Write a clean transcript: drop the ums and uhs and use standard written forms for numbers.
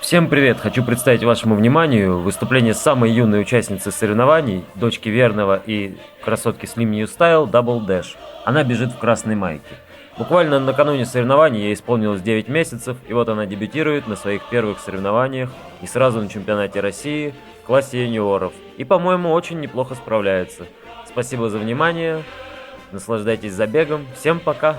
Всем привет! Хочу представить вашему вниманию выступление самой юной участницы соревнований, дочки Верного и красотки Slim New Style Double Dash. Она бежит в красной майке. Буквально накануне соревнований ей исполнилось 9 месяцев, и вот она дебютирует на своих первых соревнованиях и сразу на чемпионате России в классе юниоров. И, по-моему, очень неплохо справляется. Спасибо за внимание, наслаждайтесь забегом, всем пока!